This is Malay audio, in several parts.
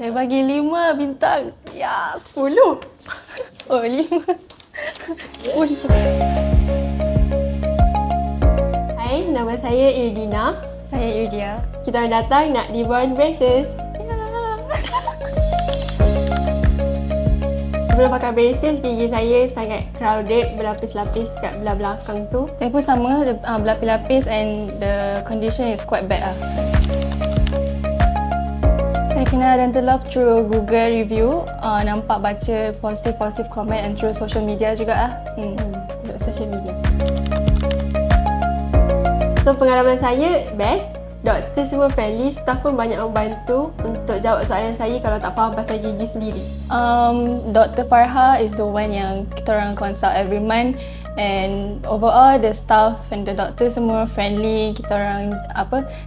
Saya bagi 5 bintang. Ya, 10. Oh, 5. 10. Hai, nama saya Irdina. Saya Yudia. Kita orang datang nak diborn braces. Sebelum pakai braces, gigi saya sangat crowded, berlapis-lapis kat belah belakang tu. Saya pun sama, berlapis-lapis and the condition is quite bad lah. Saya kenal Dental Love through Google review, nampak baca positive comment and through social media juga lah. Social media. So pengalaman saya best. Doktor semua friendly, staff pun banyak membantu untuk jawab soalan saya kalau tak faham pasal gigi sendiri. Dr. Farha is the one yang kita orang consult every month, and overall the staff and the doctor semua friendly. Kita orang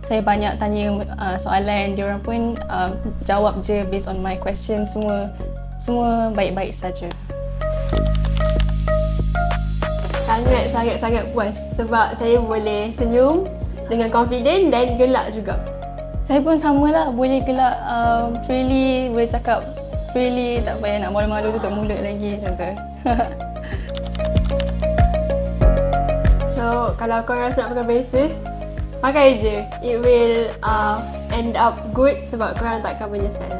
saya banyak tanya soalan, dia orang pun jawab je based on my questions. Semua baik-baik saja. Sangat puas sebab saya boleh senyum dengan confident dan gelak juga. Saya pun samalah, boleh gelak freely, boleh cakap freely, tak payah nak malu-malu tutup mulut lagi macam tu. So kalau korang rasa nak pakai braces, pakai je. It will end up good sebab korang tak akan menyesal.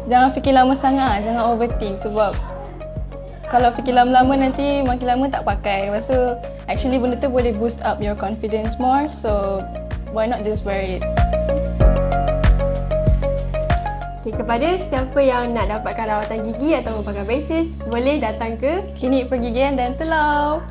Jangan fikir lama sangat, jangan overthink sebab kalau fikir lama-lama nanti makin lama tak pakai. Lepas tu actually benda tu boleh boost up your confidence more, so why not just wear it. Okay, kepada siapa yang nak dapatkan rawatan gigi atau pakai braces, boleh datang ke Klinik Pergigian Dental Love.